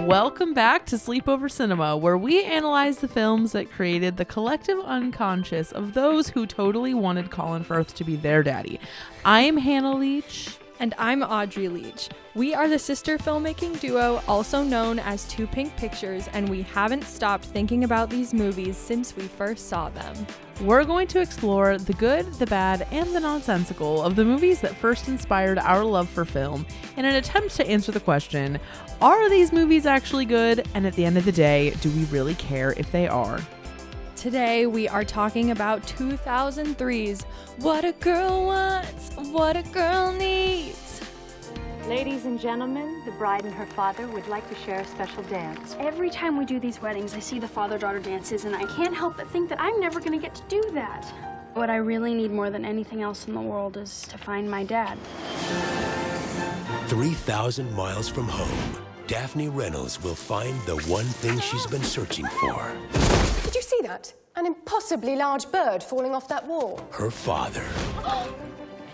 Welcome back to Sleepover Cinema, where we analyze the films that created the collective unconscious of those who totally wanted Colin Firth to be their daddy. I'm Hannah Leach. And I'm Audrey Leach. We are the sister filmmaking duo, also known as Two Pink Pictures, and we haven't stopped thinking about these movies since we first saw them. We're going to explore the good, the bad, and the nonsensical of the movies that first inspired our love for film in an attempt to answer the question, are these movies actually good? And at the end of the day, do we really care if they are? Today, we are talking about 2003's What a Girl Wants, What a Girl Needs. Ladies and gentlemen, the bride and her father would like to share a special dance. Every time we do these weddings, I see the father-daughter dances, and I can't help but think that I'm never going to get to do that. What I really need more than anything else in the world is to find my dad. 3,000 miles from home, Daphne Reynolds will find the one thing she's been searching for. Did you see that? An impossibly large bird falling off that wall. Her father.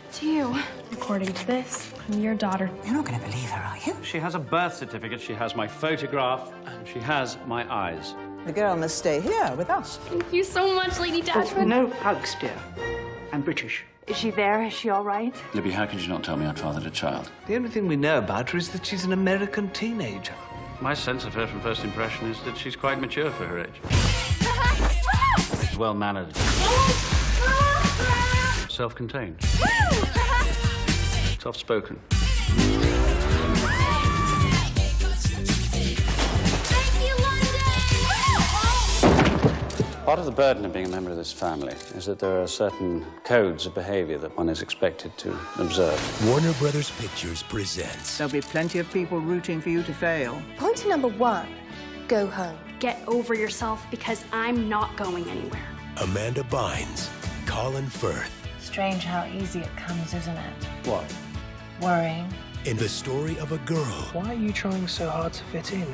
It's you. According to this, I'm your daughter. You're not going to believe her, are you? She has a birth certificate, she has my photograph, and she has my eyes. The girl must stay here with us. Thank you so much, Lady Dashwood. No hugs, dear. I'm British. Is she there? Is she all right? Libby, how could you not tell me I'd fathered a child? The only thing we know about her is that she's an American teenager. My sense of her from first impression is that she's quite mature for her age. She's well-mannered. Self-contained. Soft-spoken. Part of the burden of being a member of this family is that there are certain codes of behavior that one is expected to observe. Warner Brothers Pictures presents There'll be plenty of people rooting for you to fail. Point number one, go home. Get over yourself because I'm not going anywhere. Amanda Bynes, Colin Firth. Strange how easy it comes, isn't it? What? Worrying. In the story of a girl Why are you trying so hard to fit in?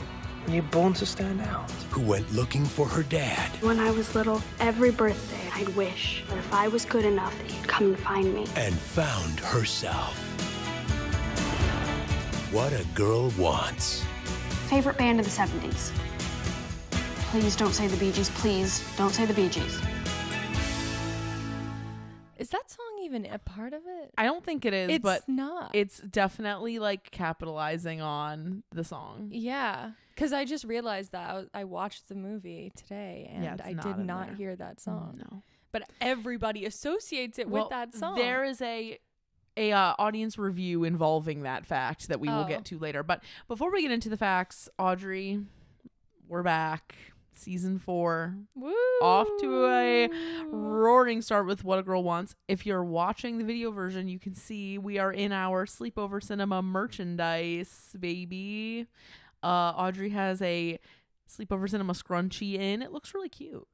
You're born to stand out. who went looking for her dad When I was little, every birthday, I'd wish that if I was good enough, that you'd come and find me. and found herself. What a Girl Wants. Favorite band of the 70s? Please don't say the Bee Gees. Please don't say the Bee Gees. Is that song even a part of it? I don't think it is, It's but not. it's definitely like capitalizing on the song. Yeah, because I just realized that I watched the movie today, and Yeah, it's I not did in not there. hear that song. No. But everybody associates it Well, with that song. there is a audience review involving that fact that we will get to later. But before we get into the facts, Audrey, we're back. Season 4. Woo! Off to a roaring start with What a Girl Wants. If you're watching the video version, you can see we are in our Sleepover Cinema merchandise, baby. Audrey has a Sleepover Cinema scrunchie in. It looks really cute.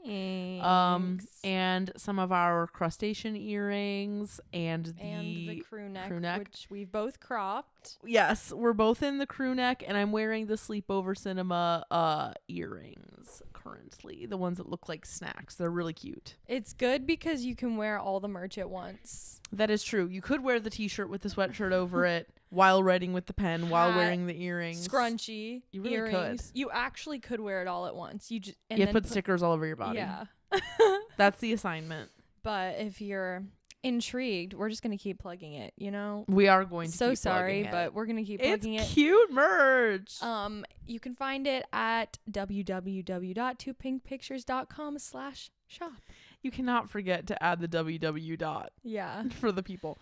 Thanks. And some of our crustacean earrings and the crew neck, crew neck. which we've both cropped. Yes, we're both in the crew neck, and I'm wearing the Sleepover Cinema earrings currently. The ones that look like snacks. They're really cute. It's good because you can wear all the merch at once. That is true. You could wear the t-shirt with the sweatshirt over it while writing with the pen, while Hat, wearing the earrings. Scrunchie, You really earrings. could. You actually could wear it all at once. You just You have to put stickers all over your body. Yeah. That's the assignment. But if you're intrigued, we're just gonna keep plugging it. You know. We are going to So keep sorry, plugging it. but we're gonna keep plugging It's it. cute merch. You can find it at www.toopinkpictures.com/shop. You cannot forget to add the www dot Yeah. for the people.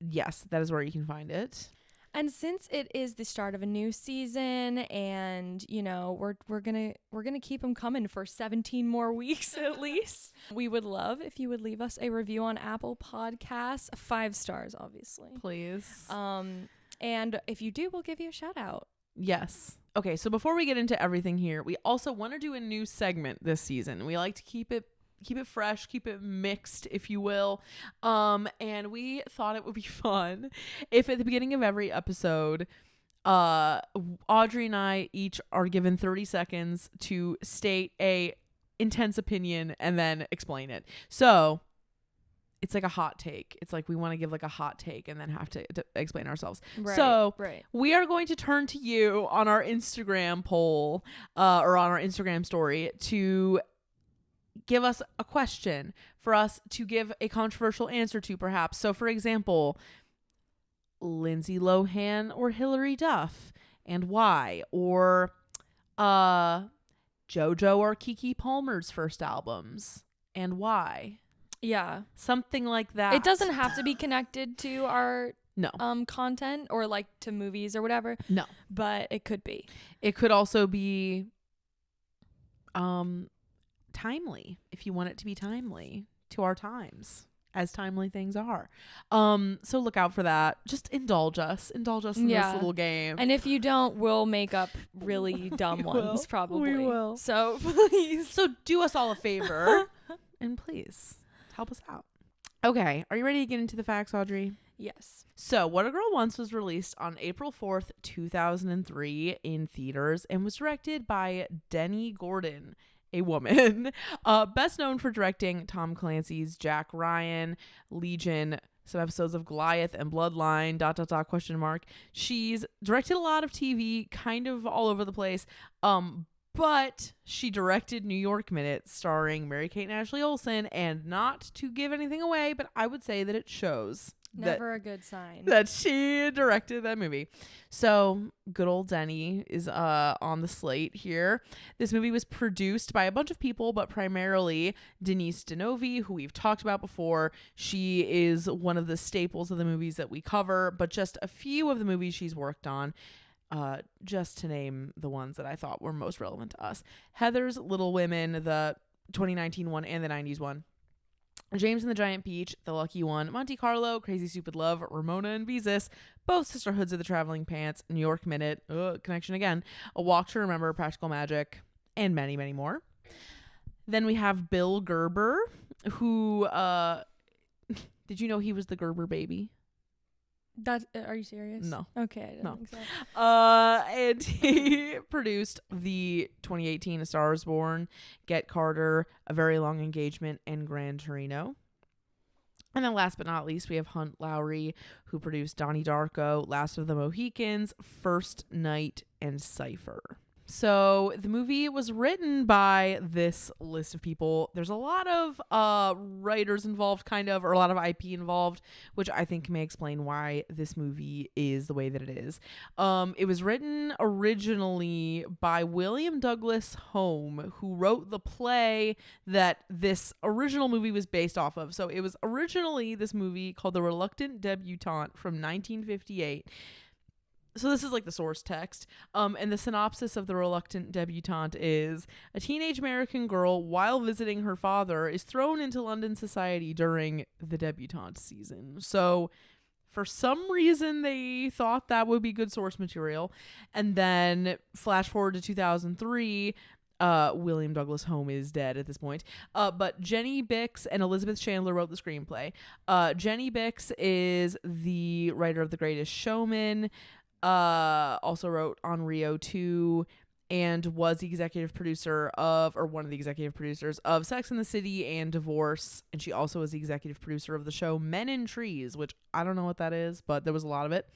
Yes, that is where you can find it. And since it is the start of a new season, and you know we're gonna keep them coming for 17 more weeks at least, we would love if you would leave us a review on Apple Podcasts, 5 stars, obviously. Please. And if you do, we'll give you a shout out. Yes. Okay, so before we get into everything here, we also want to do a new segment this season. We like to keep it fresh, keep it mixed, if you will. And we thought it would be fun if at the beginning of every episode, Audrey and I each are given 30 seconds to state a intense opinion and then explain it. So it's like a hot take. It's like we want to give like a hot take and then have to explain ourselves. Right, So right. we are going to turn to you on our Instagram poll or on our Instagram story to give us a question for us to give a controversial answer to, perhaps. So, for example, Lindsay Lohan or Hilary Duff, and why? Or JoJo or Keke Palmer's first albums, and why? Yeah. Something like that. It doesn't have to be connected to our no content or like to movies or whatever. No. But it could be. It could also be timely, if you want it to be timely to our times, as timely things are. So look out for that. Just indulge us in this little game. And if you don't, we'll make up really dumb ones probably. We will. So please. So do us all a favor and please help us out. Okay, are you ready to get into the facts, Audrey? Yes. So, What a Girl Wants was released on April 4th, 2003 in theaters and was directed by Denny Gordon, a woman, best known for directing Tom Clancy's Jack Ryan, Legion, some episodes of Goliath and Bloodline, ... She's directed a lot of TV, kind of all over the place, but she directed New York Minute, starring Mary-Kate and Ashley Olsen, and not to give anything away, but I would say that it shows. Never a good sign. That she directed that movie. So good old Denny is on the slate here. This movie was produced by a bunch of people, but primarily Denise Denovi, who we've talked about before. She is one of the staples of the movies that we cover, but just a few of the movies she's worked on. Just to name the ones that I thought were most relevant to us. Heather's Little Women, the 2019 one and the 90s one. James and the Giant Peach, The Lucky One, Monte Carlo, Crazy Stupid Love, Ramona and Beezus, both Sisterhoods of the Traveling Pants, New York Minute, connection again, A Walk to Remember, Practical Magic, and many, many more. Then we have Bill Gerber, who, did you know he was the Gerber baby? Are you serious? No. Okay, I didn't think so. And he produced the 2018 A Star Is Born, Get Carter, A Very Long Engagement, and Gran Torino. And then last but not least, we have Hunt Lowry, who produced Donnie Darko, Last of the Mohicans, First Night, and Cypher. So the movie was written by this list of people. There's a lot of writers involved, or a lot of IP involved, which I think may explain why this movie is the way that it is. It was written originally by William Douglas Home, who wrote the play that this original movie was based off of. So it was originally this movie called The Reluctant Debutante from 1958. So this is like the source text. And the synopsis of The Reluctant Debutante is: a teenage American girl, while visiting her father, is thrown into London society during the debutante season. So for some reason, they thought that would be good source material. And then flash forward to 2003, William Douglas Home is dead at this point. But Jenny Bix and Elizabeth Chandler wrote the screenplay. Jenny Bix is the writer of The Greatest Showman, also wrote on Rio 2, and was the executive producer of, or one of the executive producers of, Sex and the City and Divorce. And she also was the executive producer of the show Men in Trees, which I don't know what that is, but there was a lot of it.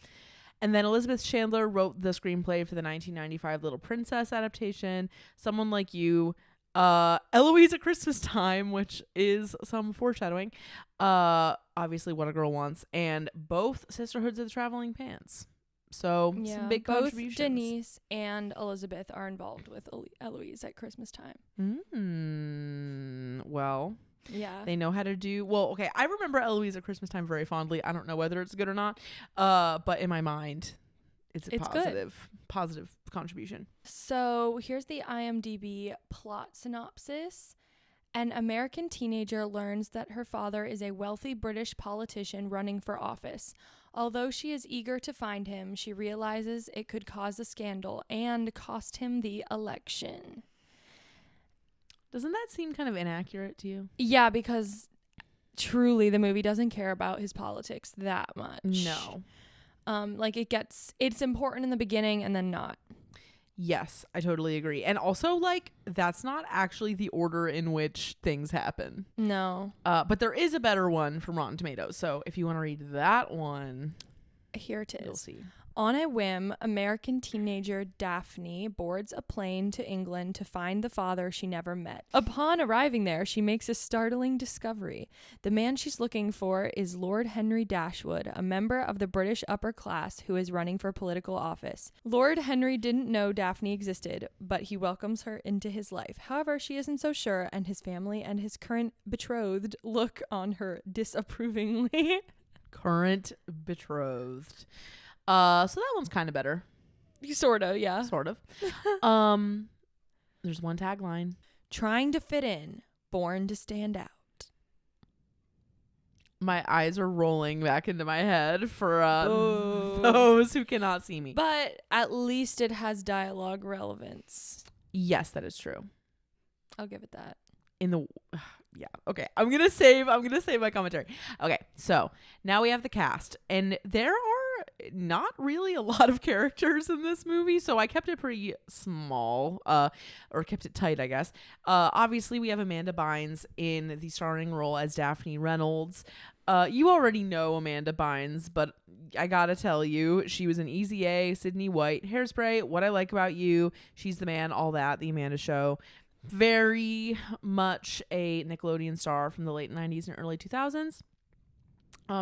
And then Elizabeth Chandler wrote the screenplay for the 1995 Little Princess adaptation, Someone Like You, Eloise at Christmas Time, which is some foreshadowing, obviously What a Girl Wants, and both Sisterhoods of the Traveling Pants. So some big both contributions. Denise and Elizabeth are involved with Eloise at Christmas Time. Well, yeah, they know how to do well. Okay, I remember Eloise at Christmas Time very fondly. I don't know whether it's good or not, but in my mind, it's positive contribution. So here's the IMDb plot synopsis. An American teenager learns that her father is a wealthy British politician running for office. Although she is eager to find him, she realizes it could cause a scandal and cost him the election. Doesn't that seem kind of inaccurate to you? Yeah, because truly the movie doesn't care about his politics that much. No. Like it's important in the beginning and then not. Yes, I totally agree. And also, like, that's not actually the order in which things happen. No. But there is a better one from Rotten Tomatoes. So if you want to read that one, here it is. You'll see. On a whim, American teenager Daphne boards a plane to England to find the father she never met. Upon arriving there, she makes a startling discovery. The man she's looking for is Lord Henry Dashwood, a member of the British upper class who is running for political office. Lord Henry didn't know Daphne existed, but he welcomes her into his life. However, she isn't so sure, and his family and his current betrothed look on her disapprovingly. Current betrothed. So that one's kind of better. Sort of, yeah. Sort of. There's one tagline. Trying to fit in, born to stand out. My eyes are rolling back into my head for those who cannot see me. But at least it has dialogue relevance. Yes, that is true. I'll give it that. Yeah. Okay. I'm gonna save my commentary. Okay. So now we have the cast, and there are not really a lot of characters in this movie, so I kept it pretty small, or kept it tight, I guess. Obviously, we have Amanda Bynes in the starring role as Daphne Reynolds. You already know Amanda Bynes, but I gotta tell you, she was in Easy A, Sydney White, Hairspray, What I Like About You, She's the Man, all that, The Amanda Show. Very much a Nickelodeon star from the late 90s and early 2000s.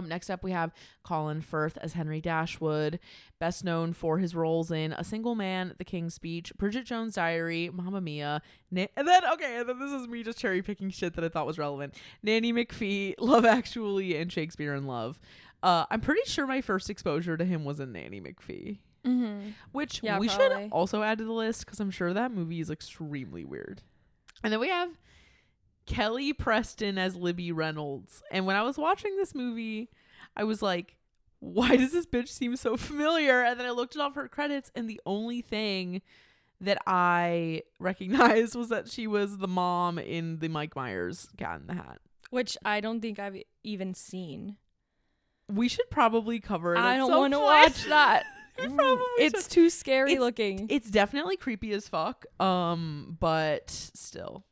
Next up, we have Colin Firth as Henry Dashwood, best known for his roles in A Single Man, The King's Speech, Bridget Jones' Diary, Mamma Mia, and then this is me just cherry picking shit that I thought was relevant. Nanny McPhee, Love Actually, and Shakespeare in Love. I'm pretty sure my first exposure to him was in Nanny McPhee. Mm-hmm. Which yeah, we probably should also add to the list because I'm sure that movie is extremely weird. And then we have Kelly Preston as Libby Reynolds. And when I was watching this movie, I was like, why does this bitch seem so familiar? And then I looked at all of her credits, and the only thing that I recognized was that she was the mom in the Mike Myers Cat in the Hat. Which I don't think I've even seen. We should probably cover it. I don't want to watch that. It's too scary looking. It's definitely creepy as fuck. But still.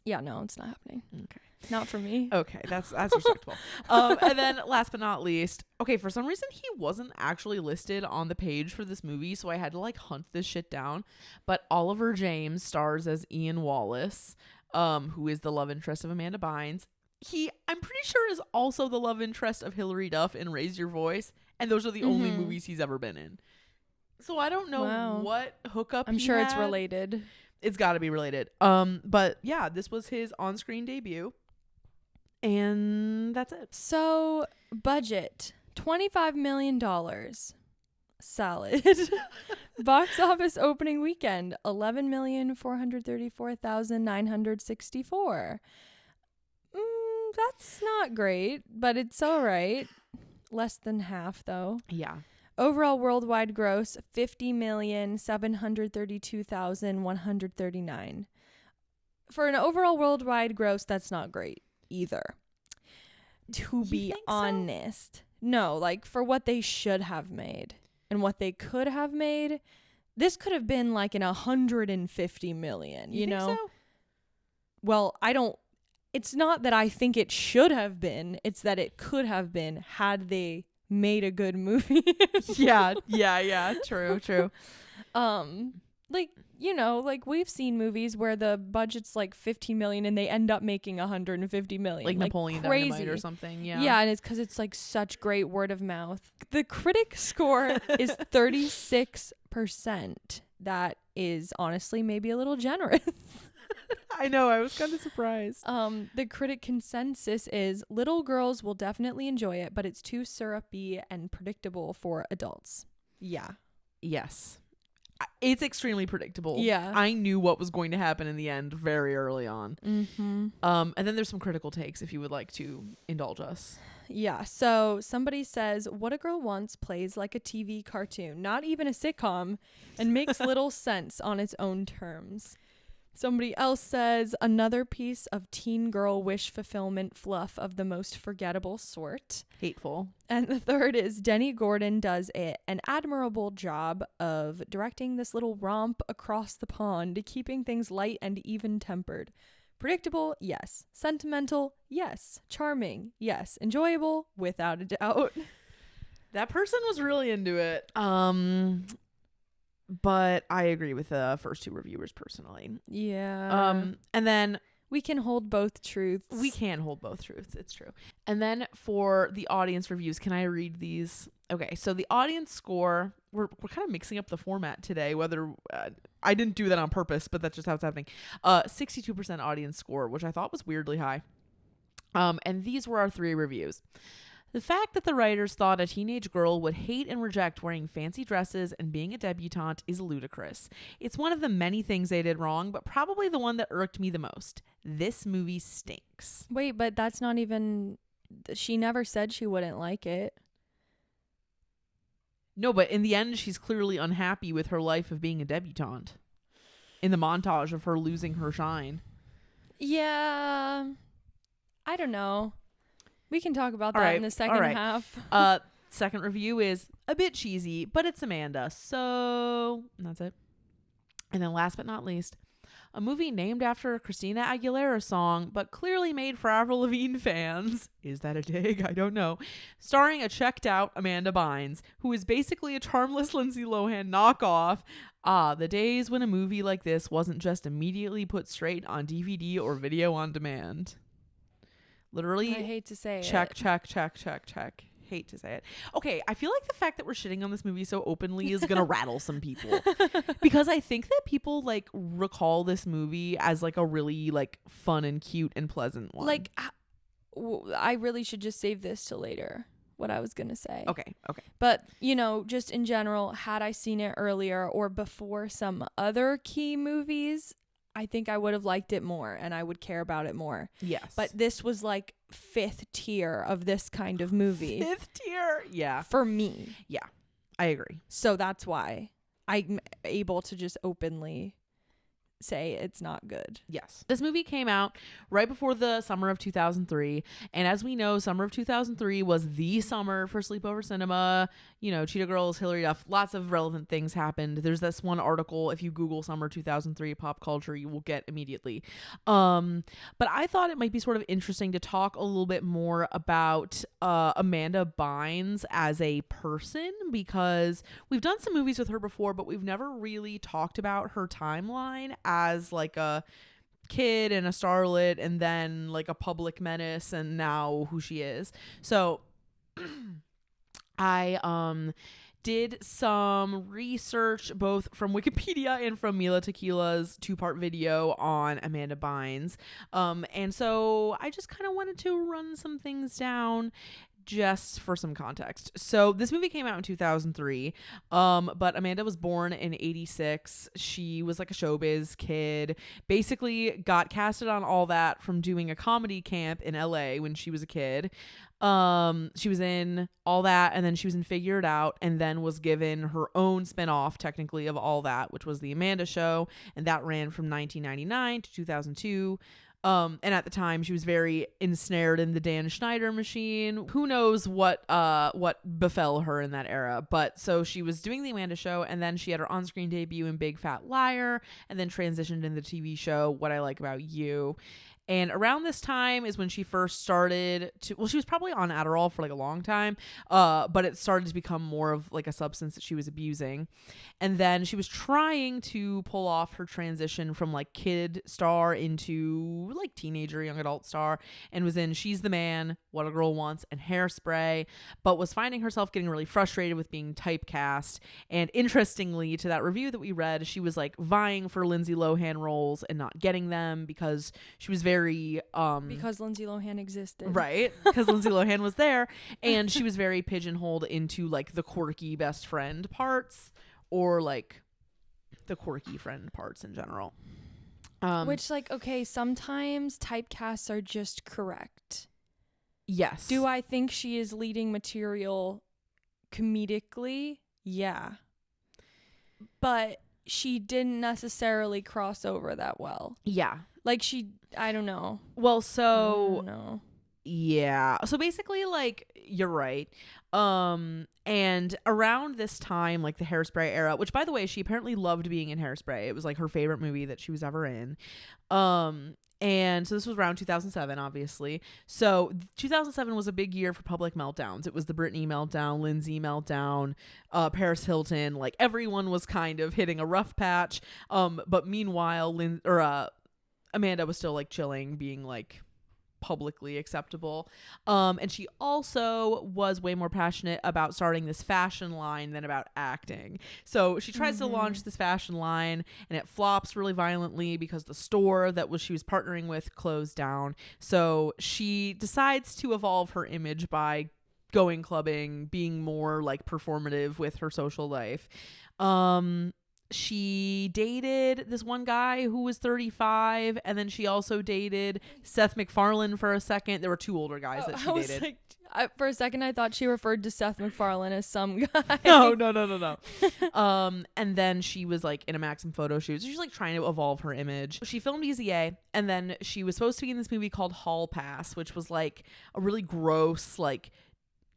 Yeah, no, it's not happening. Okay. Not for me. Okay, that's respectable. And then last but not least, okay, for some reason he wasn't actually listed on the page for this movie, so I had to like hunt this shit down. But Oliver James stars as Ian Wallace, who is the love interest of Amanda Bynes. I'm pretty sure is also the love interest of Hilary Duff in Raise Your Voice, and those are the only movies he's ever been in. So I don't know what hookup I'm he sure had. it's related. It's got to be related. But yeah, this was his on-screen debut. And that's it. So, budget $25 million. Solid. Box office opening weekend 11,434,964. That's not great, but it's all right. Less than half, though. Yeah. Overall worldwide gross 50,732,139. For an overall worldwide gross, that's not great either. To be honest. So? No, like for what they should have made and what they could have made, this could have been like an 150 million, you know? So? Well, it's not that I think it should have been, it's that it could have been had they made a good movie. yeah, true. Like, you know, like we've seen movies where the budget's like 15 million and they end up making 150 million. Like Napoleon Dynamite or something. Yeah, and it's because it's like such great word of mouth. The critic score is 36%. That is honestly maybe a little generous. I know, I was kind of surprised. The critic consensus is little girls will definitely enjoy it, but it's too syrupy and predictable for adults. Yeah. Yes. It's extremely predictable. Yeah. I knew what was going to happen in the end very early on. Mm-hmm. And then there's some critical takes if you would like to indulge us. Yeah. So somebody says, What a Girl Wants plays like a TV cartoon, not even a sitcom, and makes little sense on its own terms. Somebody else says, another piece of teen girl wish fulfillment fluff of the most forgettable sort. Hateful. And the third is, Denny Gordon does an admirable job of directing this little romp across the pond, keeping things light and even-tempered. Predictable, yes. Sentimental, yes. Charming, yes. Enjoyable, without a doubt. That person was really into it. But I agree with the first two reviewers personally. Yeah. And then we can hold both truths. We can hold both truths. It's true. And then for the audience reviews, can I read these? Okay. So the audience score, we're kind of mixing up the format today, whether I didn't do that on purpose, but that's just how it's happening. 62% audience score, which I thought was weirdly high. And these were our 3 reviews. The fact that the writers thought a teenage girl would hate and reject wearing fancy dresses and being a debutante is ludicrous. It's one of the many things they did wrong, but probably the one that irked me the most. This movie stinks. Wait, but that's not even... She never said she wouldn't like it. No, but in the end, she's clearly unhappy with her life of being a debutante. In the montage of her losing her shine. Yeah. I don't know. We can talk about that in the second half. Second review is a bit cheesy, but it's Amanda. So that's it. And then last but not least, a movie named after a Christina Aguilera song, but clearly made for Avril Lavigne fans. Is that a dig? I don't know. Starring a checked out Amanda Bynes, who is basically a charmless Lindsay Lohan knockoff. The days when a movie like this wasn't just immediately put straight on DVD or video on demand. Literally, I hate to say check. Hate to say it. Okay, I feel like the fact that we're shitting on this movie so openly is gonna rattle some people. Because I think that people like recall this movie as like a really like fun and cute and pleasant one. Like, I really should just save this till later, what I was gonna say. Okay. But, you know, just in general, had I seen it earlier or before some other key movies, I think I would have liked it more and I would care about it more. Yes. But this was like 5th tier of this kind of movie. 5th tier? Yeah. For me. Yeah. I agree. So that's why I'm able to just openly say it's not good. Yes. This movie came out right before the summer of 2003. And as we know, summer of 2003 was the summer for Sleepover Cinema. You know, Cheetah Girls, Hilary Duff, lots of relevant things happened. There's this one article, if you Google summer 2003 pop culture, you will get immediately. But I thought it might be sort of interesting to talk a little bit more about Amanda Bynes as a person, because we've done some movies with her before, but we've never really talked about her timeline as like a kid and a starlet and then like a public menace and now who she is. So I did some research both from Wikipedia and from Mila Tequila's 2-part video on Amanda Bynes. And so I just kind of wanted to run some things down just for some context. So this movie came out in 2003, but Amanda was born in 86. She was like a showbiz kid, basically got casted on All That from doing a comedy camp in LA when she was a kid. She was in All That, and then she was in Figure It Out, and then was given her own spinoff technically of All That, which was The Amanda Show, and that ran from 1999 to 2002. And at the time she was very ensnared in the Dan Schneider machine. Who knows what befell her in that era. But so she was doing the Amanda Show, and then she had her on-screen debut in Big Fat Liar, and then transitioned in the TV show What I Like About You. And around this time is when she first started to, well, she was probably on Adderall for like a long time, but it started to become more of like a substance that she was abusing. And then she was trying to pull off her transition from like kid star into like teenager, young adult star, and was in She's the Man, What a Girl Wants, and Hairspray, but was finding herself getting really frustrated with being typecast. And interestingly, to that review that we read, she was like vying for Lindsay Lohan roles and not getting them because she was very because Lindsay Lohan existed, right? Because Lindsay Lohan was there, and she was very pigeonholed into like the quirky best friend parts, or like the quirky friend parts in general. Which, like, okay, sometimes typecasts are just correct. Yes. Do I think she is leading material comedically? Yeah. But she didn't necessarily cross over that well. Yeah. Like I don't know. Well, so no. Yeah. So basically, like, you're right. And around this time, like the Hairspray era, which by the way, she apparently loved being in Hairspray. It was like her favorite movie that she was ever in. And so this was around 2007, obviously. So 2007 was a big year for public meltdowns. It was the Britney meltdown, Lindsay meltdown, Paris Hilton. Like, everyone was kind of hitting a rough patch. But meanwhile, Amanda was still like chilling, being like publicly acceptable. And she also was way more passionate about starting this fashion line than about acting. So she tries to launch this fashion line, and it flops really violently because the store that she was partnering with closed down. So she decides to evolve her image by going clubbing, being more like performative with her social life. She dated this one guy who was 35, and then she also dated Seth MacFarlane for a second. There were two older guys that she dated. Like, for a second, I thought she referred to Seth MacFarlane as some guy. No. And then she was like in a Maxim photo shoot. So she's like trying to evolve her image. She filmed Easy A, and then she was supposed to be in this movie called Hall Pass, which was like a really gross, like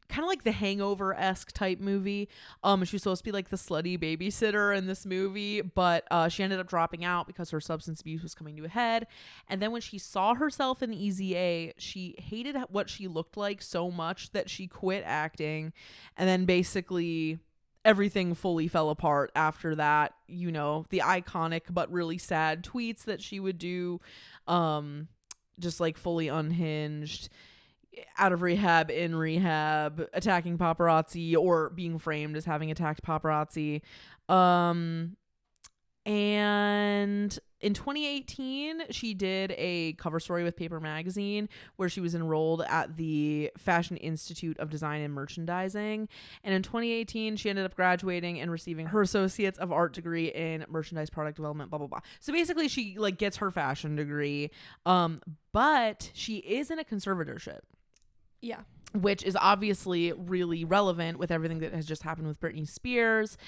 kind of like the Hangover-esque type movie. She was supposed to be like the slutty babysitter in this movie, but she ended up dropping out because her substance abuse was coming to a head. And then when she saw herself in Easy A, she hated what she looked like so much that she quit acting. And then basically everything fully fell apart after that. You know, the iconic but really sad tweets that she would do, just like fully unhinged, out of rehab, in rehab, attacking paparazzi, or being framed as having attacked paparazzi. And in 2018, she did a cover story with Paper Magazine where she was enrolled at the Fashion Institute of Design and Merchandising. And in 2018, she ended up graduating and receiving her Associates of Art degree in Merchandise Product Development, blah, blah, blah. So basically, she like gets her fashion degree, but she is in a conservatorship. Yeah. Which is obviously really relevant with everything that has just happened with Britney Spears.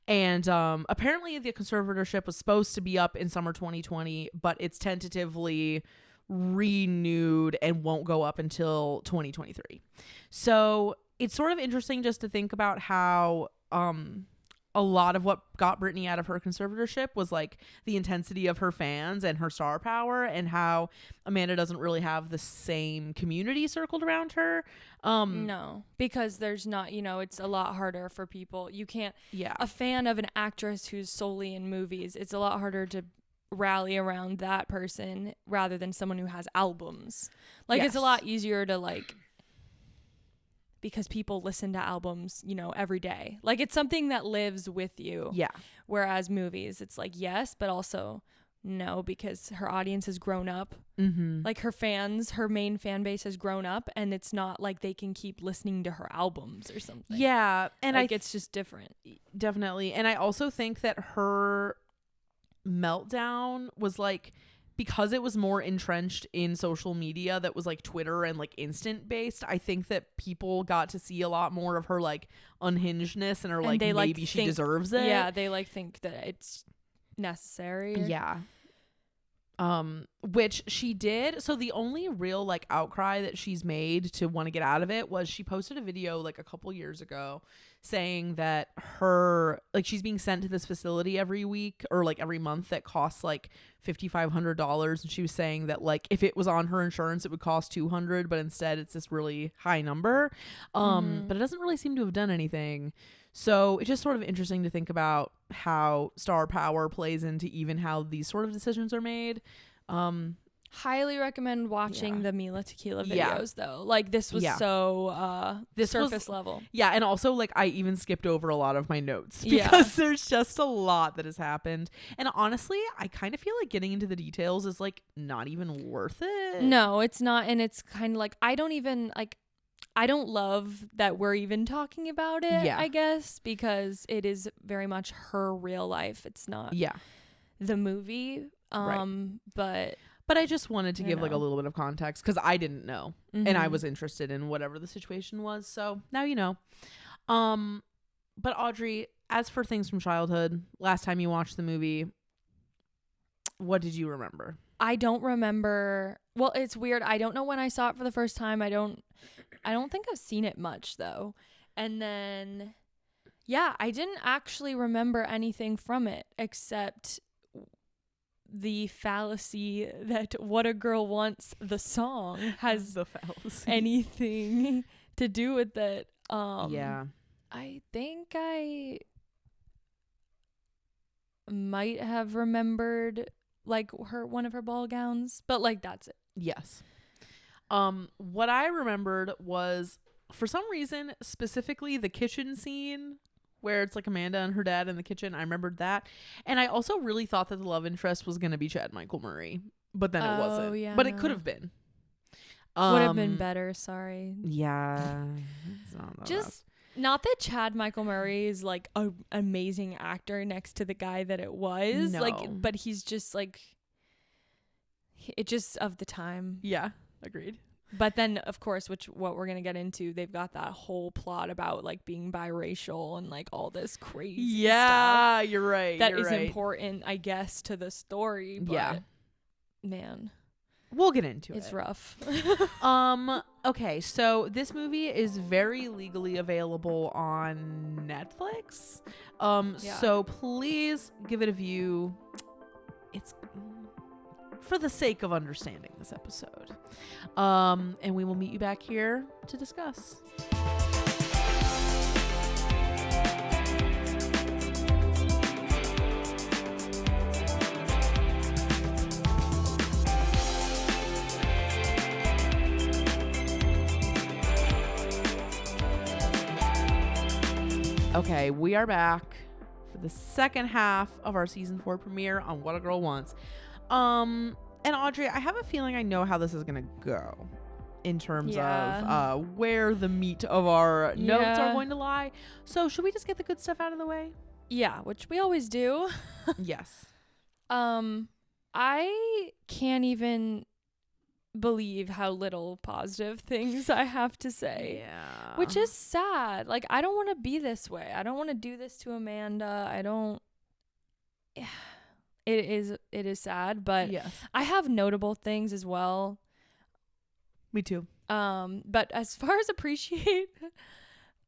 And apparently the conservatorship was supposed to be up in summer 2020, but it's tentatively renewed and won't go up until 2023. So it's sort of interesting just to think about how a lot of what got Britney out of her conservatorship was like the intensity of her fans and her star power, and how Amanda doesn't really have the same community circled around her. No, because there's not, it's a lot harder for people. You can't, a fan of an actress who's solely in movies, it's a lot harder to rally around that person rather than someone who has albums. Like, it's a lot easier to like, because people listen to albums, every day. Like, it's something that lives with you. Yeah. Whereas movies, it's like, yes, but also no, because her audience has grown up. Mm-hmm. Like, her main fan base has grown up, and it's not like they can keep listening to her albums or something. Yeah. And like, it's just different. Definitely. And I also think that her meltdown was like, because it was more entrenched in social media that was like Twitter and like instant based, I think that people got to see a lot more of her like unhingedness and her like maybe she deserves it. Yeah, they like think that it's necessary. Yeah. Which she did. So the only real like outcry that she's made to want to get out of it was she posted a video like a couple years ago saying that she's being sent to this facility every week or like every month that costs like $5,500, and she was saying that like if it was on her insurance it would cost $200, but instead it's this really high number. But it doesn't really seem to have done anything. So it's just sort of interesting to think about how star power plays into even how these sort of decisions are made. Highly recommend watching the Mila Tequila videos though. Like, this was so surface level. Yeah, and also like I even skipped over a lot of my notes because there's just a lot that has happened. And honestly, I kind of feel like getting into the details is like not even worth it. No, it's not. And it's kind of like I don't love that we're even talking about it, I guess, because it is very much her real life. It's not the movie. But I just wanted to give like a little bit of context because I didn't know and I was interested in whatever the situation was. So now you know. But Audrey, as for things from childhood, last time you watched the movie, what did you remember? I don't remember. Well, it's weird. I don't know when I saw it for the first time. I don't think I've seen it much though. And then yeah, I didn't actually remember anything from it except the fallacy that What a Girl Wants, the song, has the fallacy. anything to do with it. Yeah. I think I might have remembered like one of her ball gowns, but like that's it. Yes. What I remembered was, for some reason, specifically the kitchen scene where it's like Amanda and her dad in the kitchen. I remembered that. And I also really thought that the love interest was going to be Chad Michael Murray, but then it wasn't. Yeah. But it could have been. Would have been better, sorry. Yeah. It's not that Just not that Chad Michael Murray is like an amazing actor next to the guy that it was. No. Like, but he's just like, it just of the time. Yeah, agreed. But then, of course, what we're going to get into, they've got that whole plot about like being biracial and like all this crazy stuff. You're right. That is important, I guess, to the story. But Yeah. Man. We'll get into it. It's rough. Okay, so this movie is very legally available on Netflix. So please give it a view. It's for the sake of understanding this episode. And we will meet you back here to discuss. Okay, we are back for the second half of our season 4 premiere on What a Girl Wants. And Audrey, I have a feeling I know how this is gonna go in terms of where the meat of our notes are going to lie. So should we just get the good stuff out of the way? Yeah, which we always do. Yes. I can't even believe how little positive things I have to say. Yeah. Which is sad. Like, I don't want to be this way. I don't want to do this to Amanda. I don't. It is sad, but yes. I have notable things as well. Me too. But as far as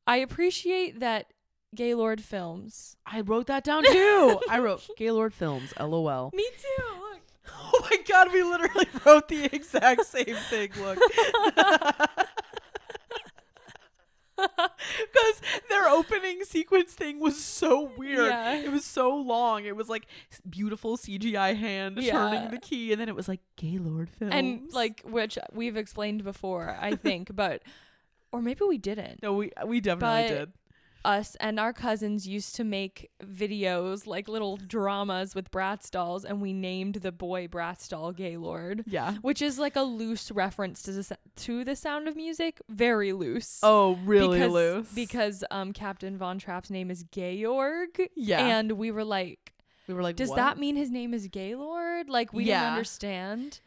I appreciate that Gaylord Films. I wrote that down too. I wrote Gaylord Films, LOL. Me too. Look. Oh my God, we literally wrote the exact same thing. Look. Because their opening sequence thing was so weird. Yeah. It was so long. It was like beautiful CGI hand turning the key, and then it was like Gaylord Films. And like, which we've explained before, I think, but or maybe we didn't. No, we definitely did. Us and our cousins used to make videos, like little dramas with Bratz dolls, and we named the boy Bratz doll Gaylord. Yeah. Which is like a loose reference to the Sound of Music. Very loose. Oh, really loose. Because Captain Von Trapp's name is Georg. Yeah. And we were like, does what? that mean his name is Gaylord? Like, we didn't understand.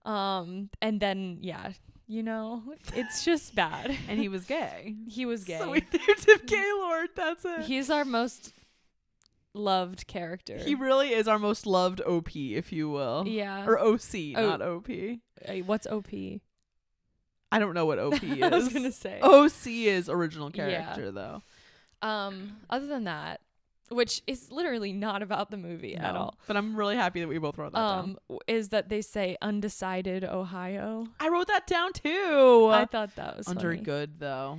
And then, yeah. You know, it's just bad. And he was gay. He was gay. So we named him Gaylord. That's it. He's our most loved character. He really is our most loved OP, if you will. Yeah. Or OC, not OP. What's OP? I don't know what OP is. I was gonna say OC is original character, though. Other than that, which is literally not about the movie at all. But I'm really happy that we both wrote that down. Is that they say undecided Ohio. I wrote that down too. I thought that was under funny. good though.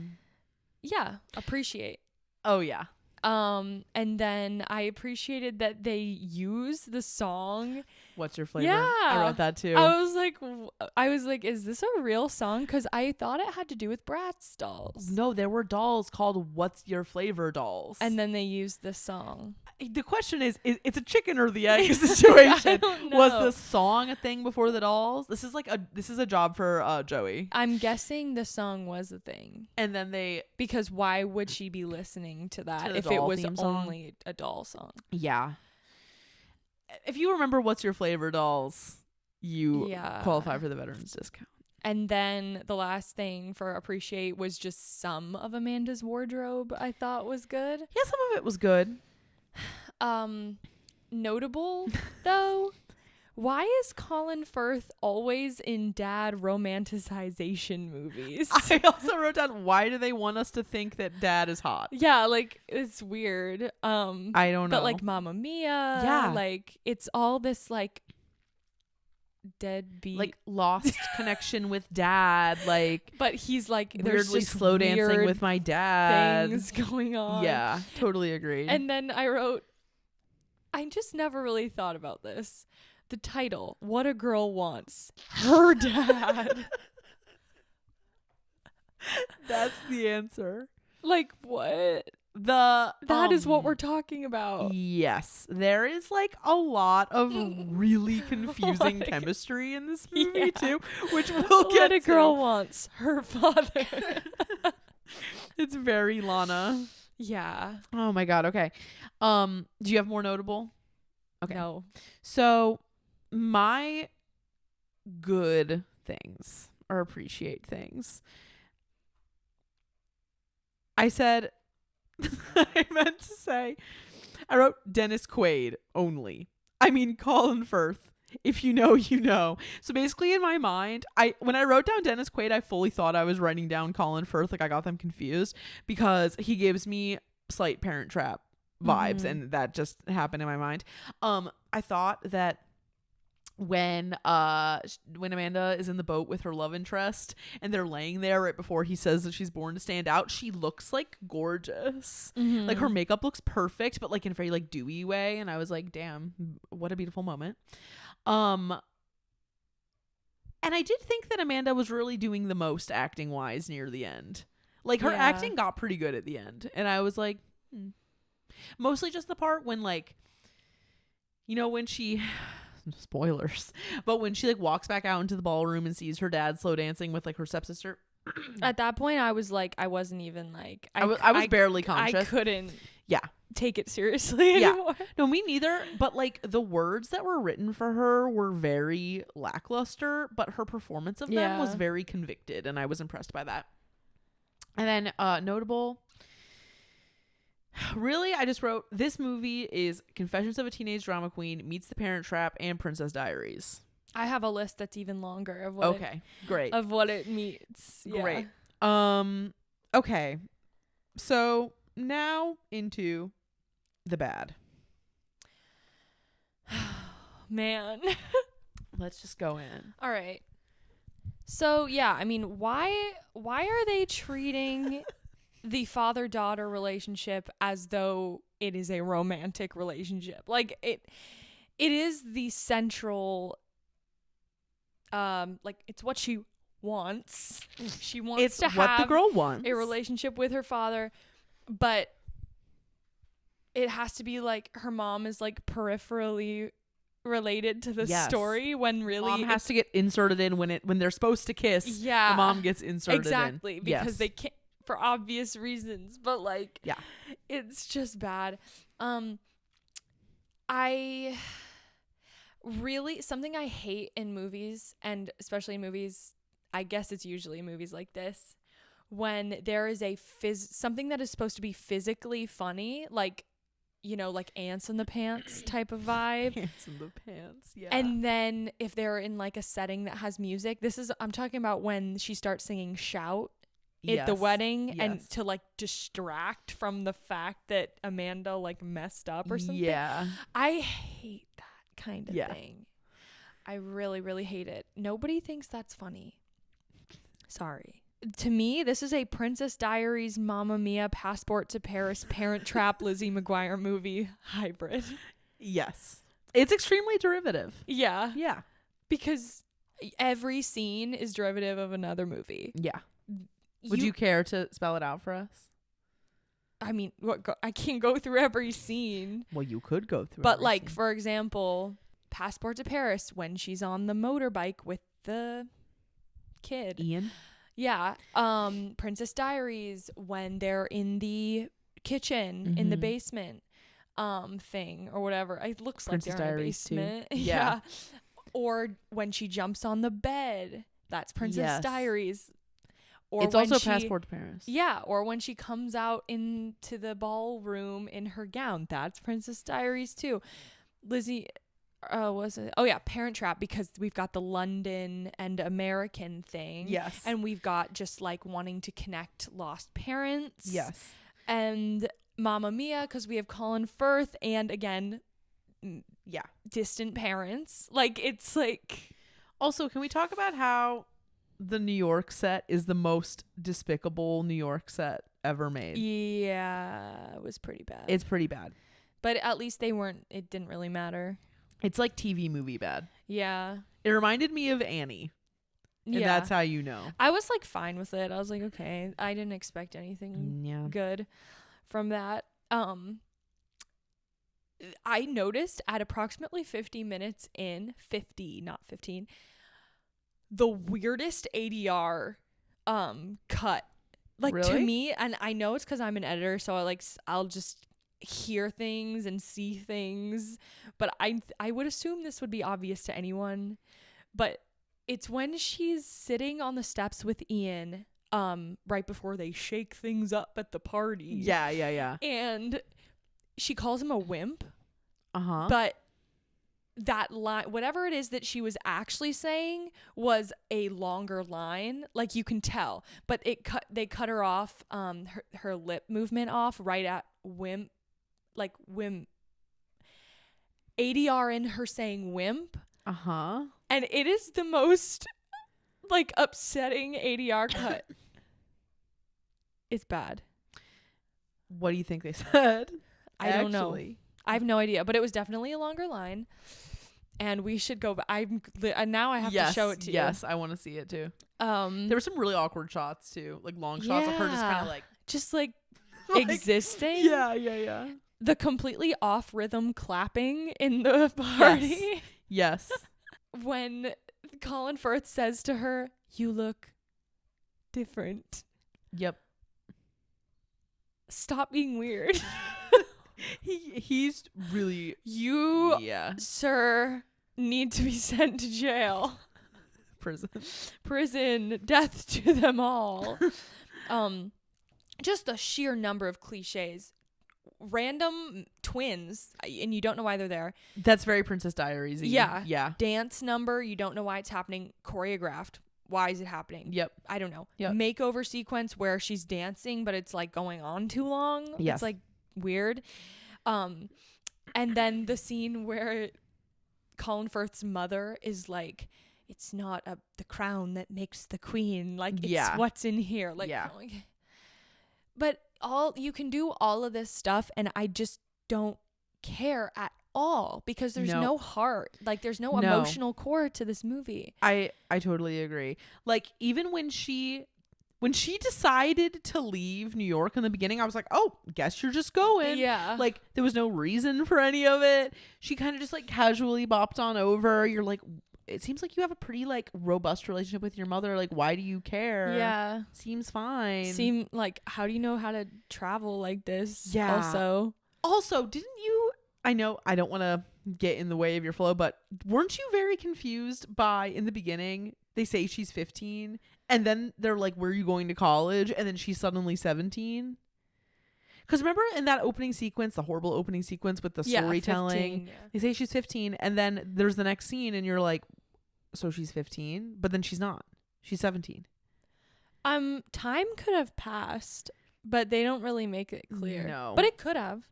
Yeah, appreciate. Oh yeah. And then I appreciated that they use the song What's Your Flavor? Yeah, I wrote that too. I was like, is this a real song? Because I thought it had to do with Bratz dolls. No, there were dolls called What's Your Flavor dolls. And then they used this song. The question is it's a chicken or the egg situation. I don't know. Was the song a thing before the dolls? This is a job for Joey. I'm guessing the song was a thing. And then because why would she be listening to that the if it was theme song? only a doll song? Yeah. If you remember What's Your Flavor dolls, you qualify for the veterans discount. And then the last thing for appreciate was just some of Amanda's wardrobe I thought was good. Yeah, some of it was good. Notable though, why is Colin Firth always in dad romanticization movies? I also wrote down, why do they want us to think that dad is hot? Yeah, like it's weird. I don't know. But like Mamma Mia, Yeah, like it's all this like deadbeat, like lost connection with dad, like, but he's like there's weirdly just slow dancing weird with my dad. things going on. Yeah, totally agree. And then I wrote, I just never really thought about this. The title, What a Girl Wants, her dad. That's the answer. Like what? That is what we're talking about. Yes, there is like a lot of really confusing chemistry in this movie too, which we'll get What a to. Girl Wants, her father. It's very Lana. Yeah. Oh my god. Okay. Do you have more notable? Okay. No. So my good things or appreciate things. I said I meant to say I wrote Dennis Quaid only. I mean Colin Firth. If you know, you know. So basically in my mind, when I wrote down Dennis Quaid, I fully thought I was writing down Colin Firth. Like I got them confused because he gives me slight Parent Trap vibes, and that just happened in my mind. I thought that when Amanda is in the boat with her love interest and they're laying there right before he says that she's born to stand out, she looks like gorgeous. Like her makeup looks perfect, but like in a very like dewy way, and I was like, damn, what a beautiful moment. And I did think that Amanda was really doing the most acting wise near the end. Like her acting got pretty good at the end, and I was like, mostly just the part when like, you know, when she spoilers, but when she like walks back out into the ballroom and sees her dad slow dancing with like her stepsister. At that point I was like, I wasn't even like I was barely conscious. I couldn't yeah take it seriously anymore. No, me neither, but like the words that were written for her were very lackluster, but her performance of them was very convicted, and I was impressed by that. And then notable, really, I just wrote, this movie is Confessions of a Teenage Drama Queen meets The Parent Trap and Princess Diaries. I have a list that's even longer of what great of what it meets. Yeah. Great. Okay. So now into the bad. Man. Let's just go in. All right. So yeah, I mean, why are they treating the father-daughter relationship as though it is a romantic relationship? Like it is the central like it's what she wants. She wants it's to what have the girl wants. a relationship with her father, but it has to be like her mom is like peripherally related to the story, when really mom has to get inserted in when they're supposed to kiss. Yeah, the mom gets inserted exactly in. Because they can't, for obvious reasons, but like it's just bad. I really, something I hate in movies, and especially in movies, I guess it's usually movies like this, when there is a something that is supposed to be physically funny, like, you know, like Ants in the Pants type of vibe. Ants in the Pants, yeah. And then if they're in like a setting that has music, I'm talking about when she starts singing Shout at the wedding, and to like distract from the fact that Amanda like messed up or something. Yeah. I hate that kind of thing. I really, really hate it. Nobody thinks that's funny. Sorry. To me, this is a Princess Diaries, Mamma Mia, Passport to Paris, Parent Trap, Lizzie McGuire movie hybrid. Yes. It's extremely derivative. Yeah. Yeah. Because every scene is derivative of another movie. Yeah. Would you care to spell it out for us? I mean, I can't go through every scene. Well, you could go through. But like, for example, Passport to Paris, when she's on the motorbike with the kid. Ian. Yeah. Princess Diaries, when they're in the kitchen in the basement thing or whatever. It looks Princess like they're Diaries in a basement. Too. Yeah. Or when she jumps on the bed That's Princess Yes. Diaries. Or It's when also she, Passport to Paris. Yeah, or when she comes out into the ballroom in her gown. That's Princess Diaries too. Lizzie, was it? Oh yeah, Parent Trap, because we've got the London and American thing. Yes. And we've got just like wanting to connect lost parents. Yes. And Mamma Mia, because we have Colin Firth, and again, Yeah. distant parents. Like, it's like... Also, can we talk about how the New York set is the most despicable New York set ever made? Yeah, it was pretty bad. It's pretty bad. But at least it didn't really matter. It's like TV movie bad. Yeah. It reminded me of Annie. And that's how you know. I was like fine with it. I was like, okay. I didn't expect anything good from that. I noticed at approximately 50 minutes in, 50, not 15, the weirdest ADR cut. Like, to Really? me, and I know it's because I'm an editor, so I'll just hear things and see things, but I would assume this would be obvious to anyone. But it's when she's sitting on the steps with Ian, right before they shake things up at the party. Yeah. And she calls him a wimp. Uh-huh. But that line, whatever it is that she was actually saying, was a longer line. Like, you can tell. But they cut her off, her lip movement off right at wimp. Like, wimp. ADR in her saying wimp. Uh-huh. And it is the most, like, upsetting ADR cut. It's bad. What do you think they said? I don't know. I have no idea, but it was definitely a longer line. And we should go. Now I have to show it to you. Yes, I want to see it too. There were some really awkward shots too, like long shots of her just kind of like, existing. Yeah. The completely off rhythm clapping in the party. Yes. When Colin Firth says to her, "You look different." Yep. Stop being weird. He's really sir, need to be sent to jail. Prison, death to them all. Just the sheer number of cliches. Random twins, and you don't know why they're there. That's very Princess Diaries. Yeah. Dance number, you don't know why it's happening. Choreographed, why is it happening? Yep. I don't know. Yep. Makeover sequence where she's dancing, but it's like going on too long. Yes. It's like weird. And then the scene where Colin Firth's mother is like, it's not the crown that makes the queen. Like, it's what's in here. Like, but you can do all of this stuff, and I just don't care at all, because there's no heart. Like, there's no emotional core to this movie. I totally agree. Like, even when she decided to leave New York in the beginning, I was like, oh, guess you're just going. Yeah. Like, there was no reason for any of it. She kind of just like casually bopped on over. You're like, it seems like you have a pretty like robust relationship with your mother. Like, why do you care? Yeah. Seems fine. How do you know how to travel like this? Yeah. Also, didn't you, I know I don't want to get in the way of your flow, but weren't you very confused by, in the beginning, they say she's 15 and then they're like, where are you going to college? And then she's suddenly 17. Because remember in that opening sequence, the horrible opening sequence with the storytelling, 15, they say she's 15 and then there's the next scene and you're like, so she's 15, but then she's not. She's 17. Time could have passed, but they don't really make it clear. No. But it could have.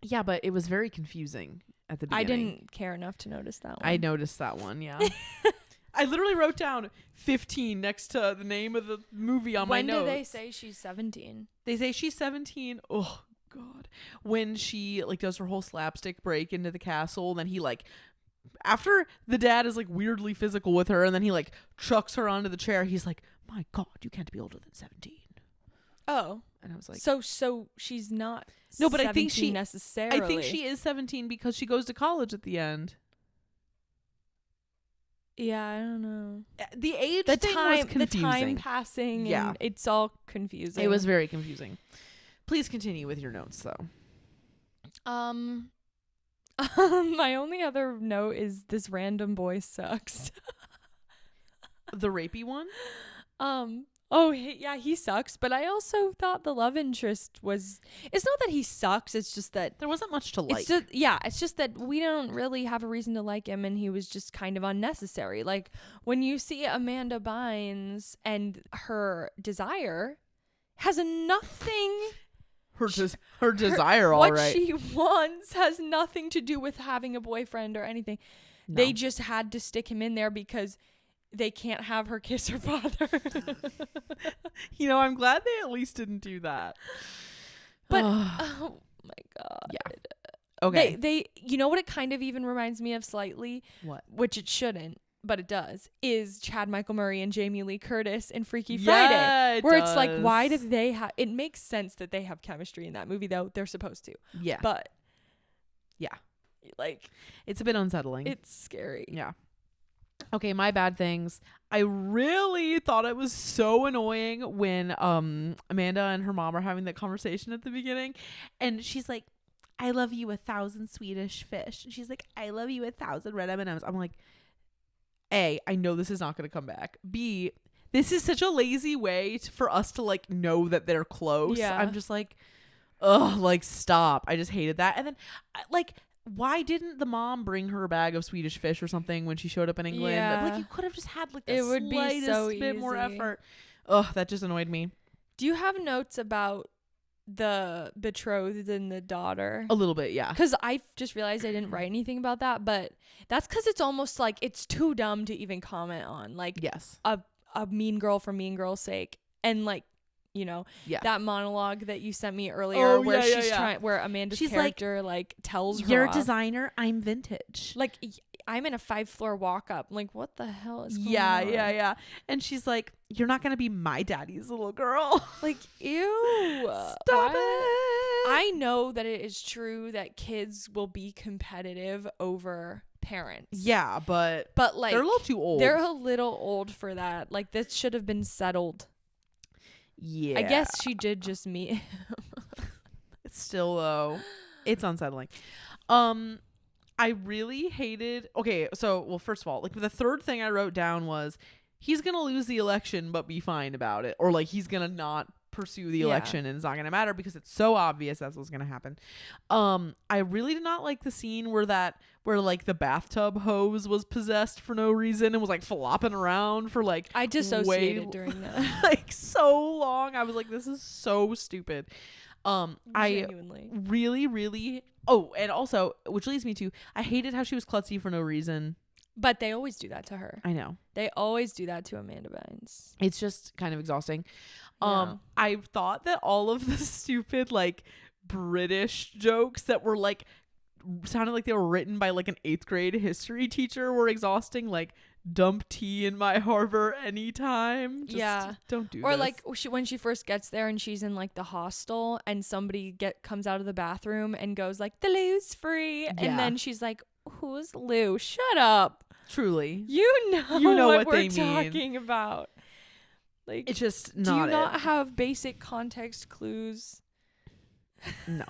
Yeah, but it was very confusing at the beginning. I didn't care enough to notice that one. I noticed that one, yeah. I literally wrote down 15 next to the name of the movie on my notes. When do they say she's 17? They say she's 17. Oh, God. When she, like, does her whole slapstick break into the castle, and then he, like, after the dad is, like, weirdly physical with her, and then he, like, chucks her onto the chair, he's like, my God, you can't be older than 17. Oh. And I was like... So she's not no, but I think she necessarily. I think she is 17 because she goes to college at the end. Yeah, I don't know. The age thing was confusing. The time passing, and it's all confusing. It was very confusing. Please continue with your notes, though. My only other note is this random boy sucks. The rapey one? Yeah, he sucks. But I also thought the love interest was. It's not that he sucks. It's just that there wasn't much to like. It's just that we don't really have a reason to like him, and he was just kind of unnecessary. Like when you see Amanda Bynes and her desire has nothing. Her desire, all what right. she wants has nothing to do with having a boyfriend or anything. No. They just had to stick him in there because they can't have her kiss her father. I'm glad they at least didn't do that. But oh my God. Yeah. Okay. They you know what it kind of even reminds me of slightly? What? Which it shouldn't, but it does, is Chad Michael Murray and Jamie Lee Curtis in Freaky Friday. Where it's like, why do they have... It makes sense that they have chemistry in that movie, though. They're supposed to. Yeah. But... Yeah. Like... It's a bit unsettling. It's scary. Yeah. Okay, my bad things. I really thought it was so annoying when Amanda and her mom are having that conversation at the beginning. And she's like, I love you 1,000 Swedish fish. And she's like, I love you 1,000 red M&Ms. I'm like... A, I know this is not going to come back. B, this is such a lazy way for us to like know that they're close. Yeah. I'm just like, ugh, like stop. I just hated that. And then like, why didn't the mom bring her a bag of Swedish fish or something when she showed up in England? Yeah. Like you could have just had like the it would be so bit more easy. effort. Ugh, that just annoyed me. Do you have notes about the betrothed and the daughter? A little bit, yeah. Because I just realized I didn't write anything about that, but that's because it's almost like it's too dumb to even comment on. Like, yes, a mean girl for mean girl's sake, and like, that monologue that you sent me earlier, where she's trying, where Amanda's character like tells her, "You're a designer, I'm vintage." Like, I'm in a 5-floor walk up. Like, what the hell is going on? Yeah. And she's like, "You're not gonna be my daddy's little girl." Like, ew. Stop it. I know that it is true that kids will be competitive over parents. Yeah, but like they're a little too old. They're a little old for that. Like, this should have been settled. Yeah. I guess she did just meet him. It's still though, it's unsettling. I really hated. Okay, so well, first of all, like the third thing I wrote down was he's gonna lose the election but be fine about it, or like he's gonna not pursue the election and it's not gonna matter because it's so obvious that's what's gonna happen. I really did not like the scene where like the bathtub hose was possessed for no reason and was like flopping around for like I dissociated during that. Like so long. I was like, this is so stupid. Genuinely. I really and also, which leads me to, I hated how she was klutzy for no reason. But they always do that to her. I know. They always do that to Amanda Bynes. It's just kind of exhausting. Yeah. I thought that all of the stupid like British jokes that were like sounded like they were written by like an 8th grade history teacher were exhausting. Like, dump tea in my harbor anytime. Just don't do or this. like when she first gets there and she's in like the hostel and somebody comes out of the bathroom and goes like, the loo's free, and then she's like, who's Lou? Shut up. Truly, you know what we're they talking mean about. Like, it's just not. Do you not have basic context clues? No.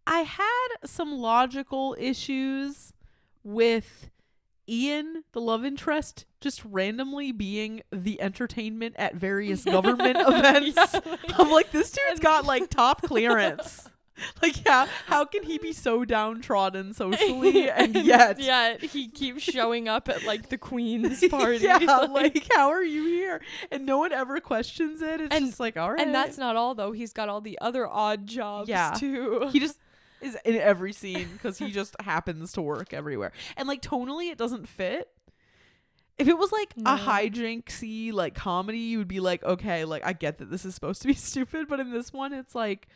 I had some logical issues with Ian, the love interest, just randomly being the entertainment at various government events. I'm like, this dude's got like top clearance. Like, how can he be so downtrodden socially and yet he keeps showing up at like the Queen's party? like how are you here? And no one ever questions it. It's just like, all right. And that's not all though. He's got all the other odd jobs too. He just is in every scene because he just happens to work everywhere. And like tonally, it doesn't fit. If it was like a hijinksy like comedy, you would be like, okay, like I get that this is supposed to be stupid, but in this one, it's like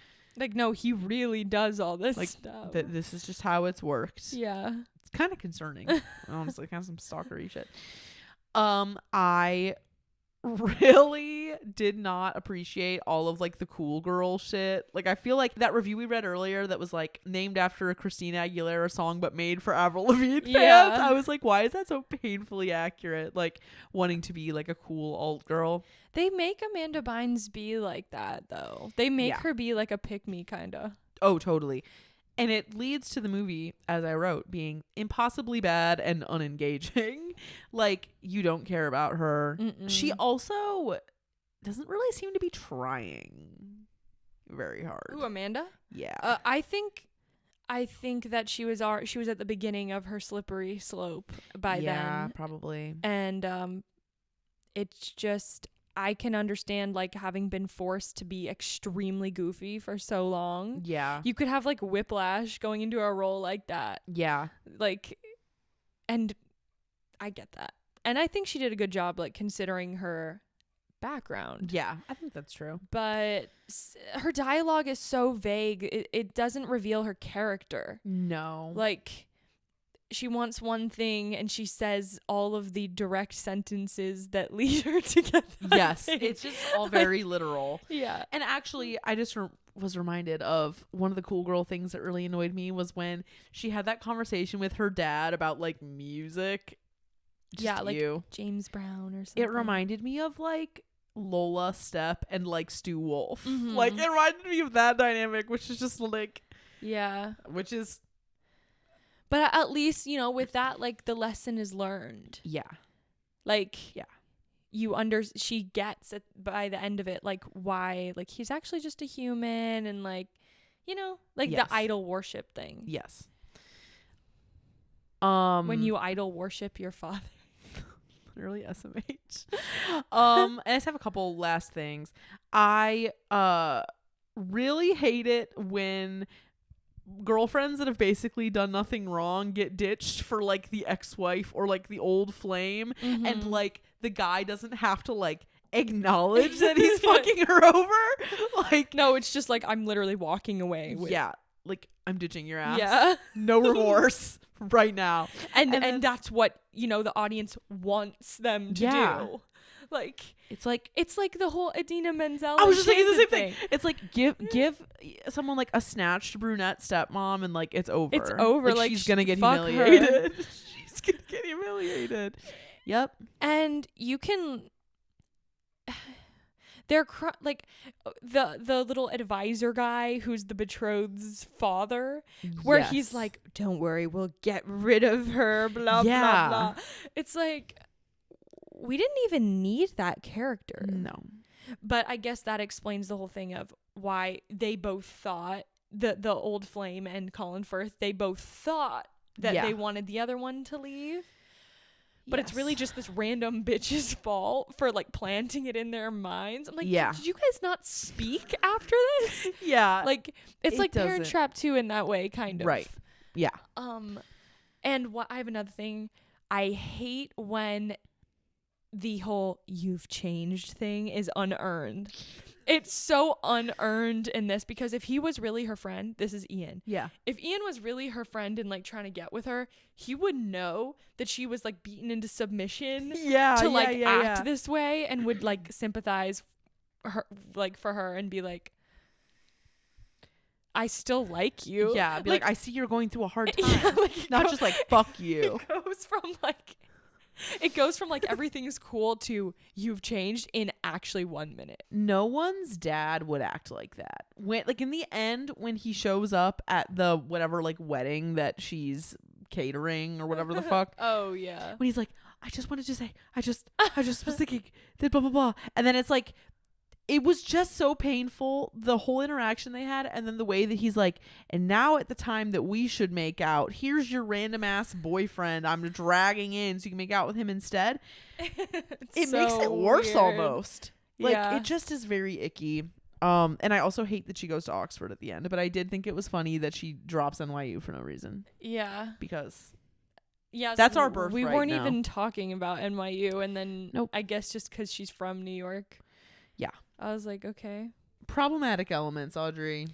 no, he really does all this stuff. This is just how it's worked. Yeah, it's kind of concerning, honestly, kind of some stalkery shit. I really did not appreciate all of like the cool girl shit. Like, I feel like that review we read earlier that was like named after a Christina Aguilera song but made for Avril Lavigne fans. I was like, why is that so painfully accurate? Like, wanting to be like a cool alt girl. They make Amanda Bynes be like that though. They make her be like a pick-me kind of. Oh, totally. And it leads to the movie, as I wrote, being impossibly bad and unengaging. Like, you don't care about her. Mm-mm. She also doesn't really seem to be trying very hard. Ooh, Amanda? Yeah. I think that she was at the beginning of her slippery slope by then. Yeah, probably. And it's just, I can understand like having been forced to be extremely goofy for so long. Yeah. You could have like whiplash going into a role like that. Yeah. Like, and I get that. And I think she did a good job, like, considering her background. Yeah, I think that's true. But her dialogue is so vague. It doesn't reveal her character. No. Like, she wants one thing and she says all of the direct sentences that lead her to get that Yes, thing. it's just all very literal. Yeah. And actually, I just was reminded of one of the cool girl things that really annoyed me was when she had that conversation with her dad about like music. Yeah, like you. James Brown or something. It reminded me of like Lola Stepp and like Stu Wolf. Mhm. Like it reminded me of that dynamic, which is just like, yeah. which is, But at least, you know, with that, like, the lesson is learned. yeah. Like, Yeah. she gets it by the end of it, like, why, like, he's actually just a human and, like, you know, like Yes. the idol worship thing. Yes. When you idol worship your father. Literally SMH. And I just have a couple last things. I really hate it when girlfriends that have basically done nothing wrong get ditched for like the ex-wife or like the old flame, and like the guy doesn't have to like acknowledge that he's fucking her over. Like, No, it's just like, I'm literally walking away. yeah, like I'm ditching your ass. Yeah. No remorse right now. And that's what, you know, the audience wants them to do. Like, it's like the whole Idina Menzel. I was just thinking the same thing. thing. It's like give someone like a snatched brunette stepmom and like it's over. It's over. Like, Like, she's gonna get fuck her. humiliated. She's gonna get humiliated. Yep. And you can they're like the little advisor guy who's the betrothed's father, where he's Yes. like, don't worry, we'll get rid of her, blah Yeah. blah blah. It's like, we didn't even need that character. No. But I guess that explains the whole thing of why they both thought, the old flame and Colin Firth, they both thought that Yeah. they wanted the other one to leave. But it's really Yes. just this random bitch's fault for like planting it in their minds. I'm like, Yeah. did you guys not speak after this? Yeah. Like, it's It like Parent doesn't- Trap 2 in that way, kind of. Right. Yeah. And what I have another thing. I hate when the whole "you've changed" thing is unearned. It's so unearned in this, because if he was really her friend, this is Ian. Yeah. If Ian was really her friend and like trying to get with her, he would know that she was like beaten into submission to like act this way, and would like sympathize her, like, for her, and be like, I still like you. Yeah. Be like, I see you're going through a hard time. Yeah, like, Not just like fuck you. It goes from like everything's cool to you've changed in actually 1 minute. No one's dad would act like that. When like in the end, when he shows up at the whatever like wedding that she's catering or whatever the fuck. Oh yeah. When he's like, I just wanted to say, I just was thinking that blah blah blah, and then it's like, it was just so painful, the whole interaction they had, and then the way that he's like, and now at the time that we should make out, here's your random ass boyfriend I'm dragging in so you can make out with him instead. It makes it worse weird. almost. Like, Yeah. it just is very icky. And I also hate that she goes to Oxford at the end, but I did think it was funny that she drops NYU for no reason, Yeah. because Yeah. that's our birthright We weren't now. even talking about NYU, and then Nope. I guess just because she's from New York. Yeah. I was like, okay. Problematic elements, Audrey.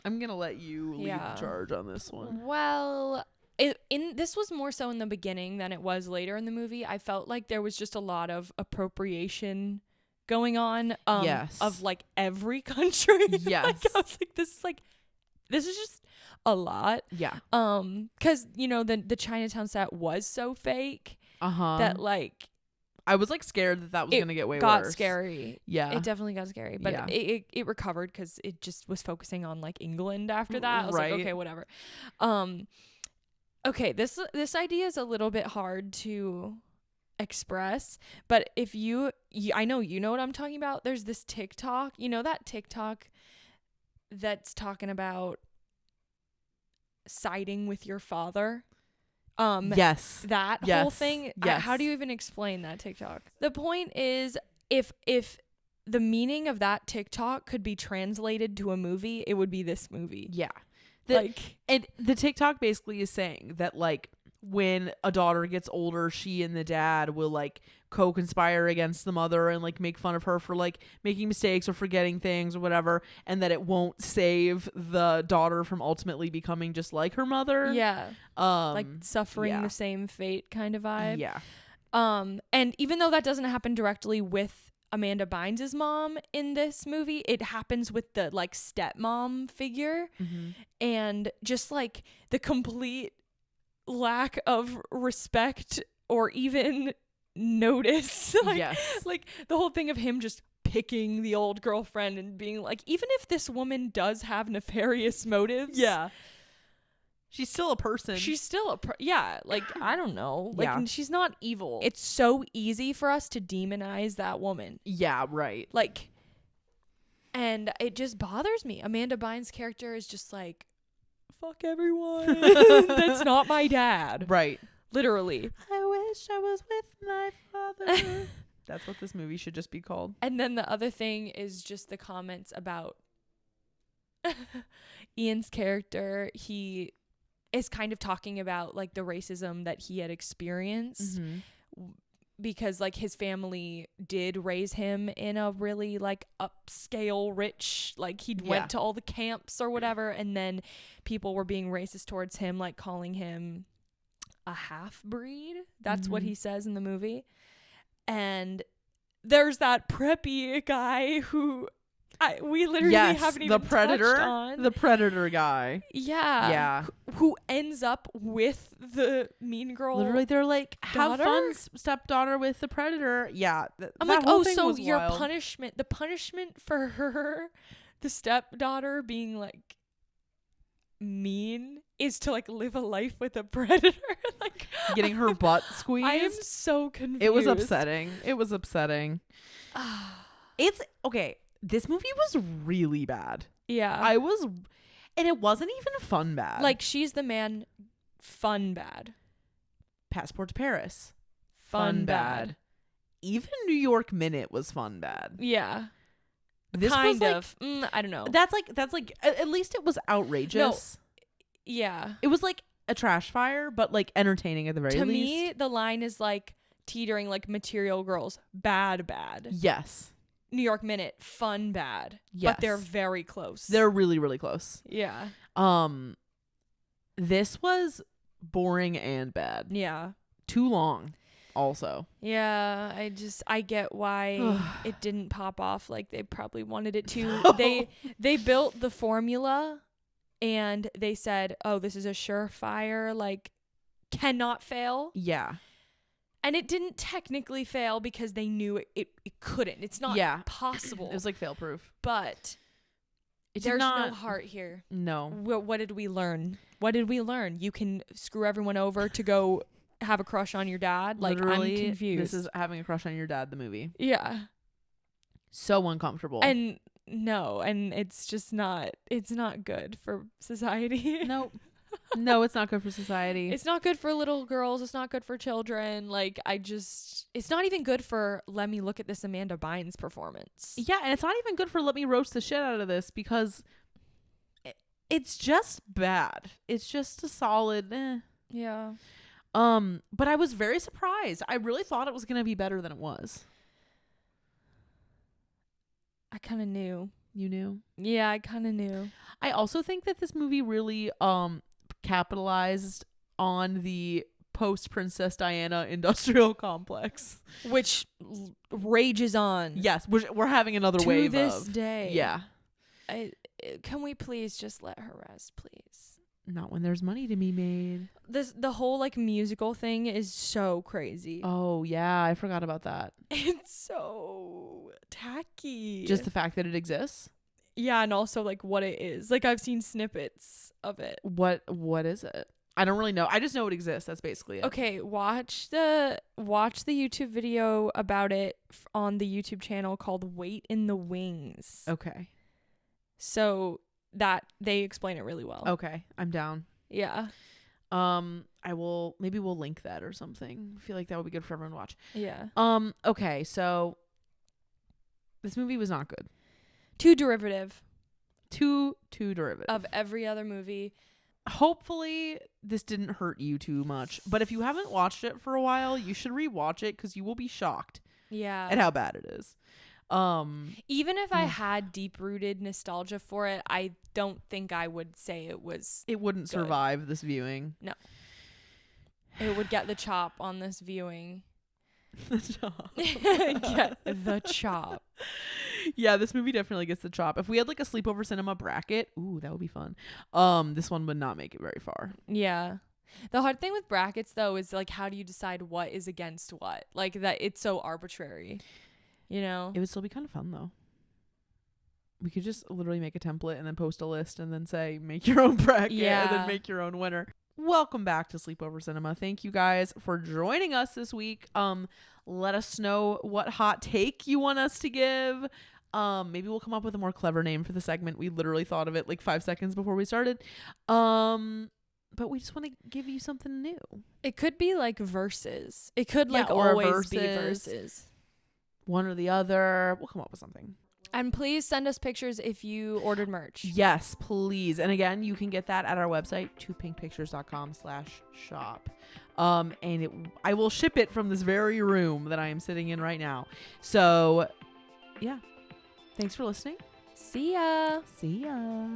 I'm gonna let you lead Yeah. the charge on this one. Well, this was more so in the beginning than it was later in the movie. I felt like there was just a lot of appropriation going on. Yes. Of like every country. Yes. Like, I was like, this is just a lot. Yeah. Because, you know, the Chinatown set was so fake Uh-huh. that, like, I was like scared that was going to get way got worse. scary. Yeah. It definitely got scary. But Yeah. it recovered because it just was focusing on like England after that. I was Right. like, okay, whatever. Okay, this idea is a little bit hard to express, but if you I know you know what I'm talking about. There's this TikTok, you know, that TikTok that's talking about siding with your father. Yes. That Yes. whole thing. Yes. How do you even explain that TikTok? The point is, if the meaning of that TikTok could be translated to a movie, it would be this movie. Yeah. And the TikTok basically is saying that like when a daughter gets older, she and the dad will like co-conspire against the mother and like make fun of her for like making mistakes or forgetting things or whatever, and that it won't save the daughter from ultimately becoming just like her mother. Yeah. Like suffering yeah. the same fate kind of vibe. Yeah. And even though that doesn't happen directly with Amanda Bynes' mom in this movie, it happens with the like stepmom figure, and just like the complete lack of respect or even notice. Like, yes. like the whole thing of him just picking the old girlfriend and being like, even if this woman does have nefarious motives, Yeah. She's still a person. she's still like, I don't know, like Yeah. she's not evil. It's so easy for us to demonize that woman, Yeah, right. like, and it just bothers me. Amanda Bynes' character is just like, fuck everyone. That's not my dad. Right. Literally. I wish I was with my father. That's what this movie should just be called. And then the other thing is just the comments about Ian's character. He is kind of talking about like the racism that he had experienced because like his family did raise him in a really like upscale rich, like he went to all the camps or whatever, and then people were being racist towards him, like calling him a half breed. That's what he says in the movie. And there's that preppy guy who we literally haven't even touched on. The predator guy. Yeah. Yeah. Who ends up with the mean girl. Literally, they're like, have daughter? fun, stepdaughter with the predator. Yeah. I'm that like, whole oh, thing so was your wild. punishment, the punishment for her, the stepdaughter being like mean, is to like live a life with a predator. Like Getting her butt squeezed. I am so confused. It was upsetting. It was upsetting. It's okay. This movie was really bad. Yeah. And it wasn't even fun bad. Like, She's the Man, fun bad. Passport to Paris. Fun bad. Even New York Minute was fun bad. Yeah. This kind was of. I don't know. That's like at least it was outrageous. Yeah. It was like a trash fire, but like entertaining at the very To least. me, the line is like teetering like Material Girls, bad. Yes. New York Minute, fun bad. Yes. But they're very close. They're really, really close. Yeah. This was boring and bad. Yeah. Too long also. Yeah, I get why it didn't pop off like they probably wanted it to. They built the formula and they said, "Oh, this is a surefire, like cannot fail." Yeah. And it didn't technically fail because they knew it couldn't. It's not possible. It was like fail proof. But there's no heart here. No. What did we learn? What did we learn? You can screw everyone over to go have a crush on your dad? Like, literally, I'm confused. This is Having a Crush on Your Dad, the movie. Yeah. So uncomfortable. And no, and it's just not, it's not good for society. Nope. No, it's not good for society. It's not good for little girls. It's not good for children. Like, it's not even good for, let me look at this Amanda Bynes performance. Yeah, and it's not even good for let me roast the shit out of this because it's just bad. It's just a solid Yeah. But I was very surprised. I really thought it was going to be better than it was. I kind of knew. You knew? Yeah, I kind of knew. I also think that this movie really capitalized on the post Princess Diana industrial complex, which rages on. Yes, we're having another to wave this of. day. Yeah. Can we please just let her rest, please? Not when there's money to be made. The whole like musical thing is so crazy. Oh yeah, I forgot about that. It's so tacky. Just the fact that it exists. Yeah, and also like what it is. Like I've seen snippets of it. What is it? I don't really know. I just know it exists. That's basically it. Okay, watch the YouTube video about it on the YouTube channel called Wait in the Wings. Okay. So that they explain it really well. Okay, I'm down. Yeah. Maybe we'll link that or something. I feel like that would be good for everyone to watch. Yeah. Okay, so this movie was not good. Too derivative. Too derivative Of every other movie. Hopefully this didn't hurt you too much, but if you haven't watched it for a while, you should rewatch it because you will be shocked at how bad it is. Even if I had deep-rooted nostalgia for it, I don't think I would say it wouldn't survive this viewing. No. It would get the chop on this viewing. The chop. Get the chop. Yeah, this movie definitely gets the chop. If we had like a Sleepover Cinema bracket, ooh, that would be fun. This one would not make it very far. Yeah. The hard thing with brackets though is like how do you decide what is against what? Like that it's so arbitrary. You know? It would still be kind of fun though. We could just literally make a template and then post a list and then say make your own bracket and then make your own winner. Welcome back to Sleepover Cinema. Thank you guys for joining us this week. Let us know what hot take you want us to give. Maybe we'll come up with a more clever name for the segment. We literally thought of it like 5 seconds before we started. But we just want to give you something new. It could be like verses. It could like or always be verses. One or the other. We'll come up with something. And please send us pictures if you ordered merch. Yes, please. And again, you can get that at our website, toopinkpictures.com/shop. I will ship it from this very room that I am sitting in right now. So, yeah. Thanks for listening. See ya. See ya.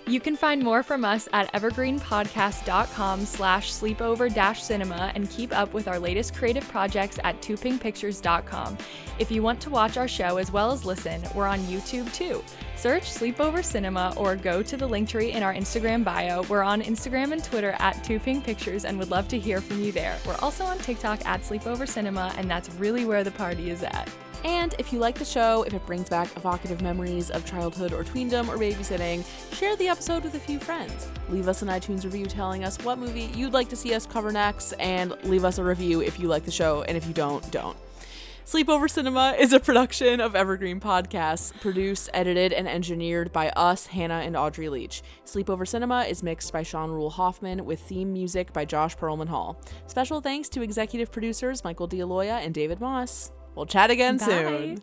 You can find more from us at evergreenpodcast.com/sleepover-cinema and keep up with our latest creative projects at toopinkpictures.com. If you want to watch our show as well as listen, we're on YouTube too. Search Sleepover Cinema or go to the linktree in our Instagram bio. We're on Instagram and Twitter at toopinkpictures and would love to hear from you there. We're also on TikTok at Sleepover Cinema, and that's really where the party is at. And if you like the show, if it brings back evocative memories of childhood or tweendom or babysitting, share the episode with a few friends. Leave us an iTunes review telling us what movie you'd like to see us cover next, and leave us a review if you like the show, and if you don't. Sleepover Cinema is a production of Evergreen Podcasts, produced, edited, and engineered by us, Hannah and Audrey Leach. Sleepover Cinema is mixed by Sean Rule Hoffman with theme music by Josh Perlman Hall. Special thanks to executive producers Michael D'Aloia and David Moss. We'll chat again soon.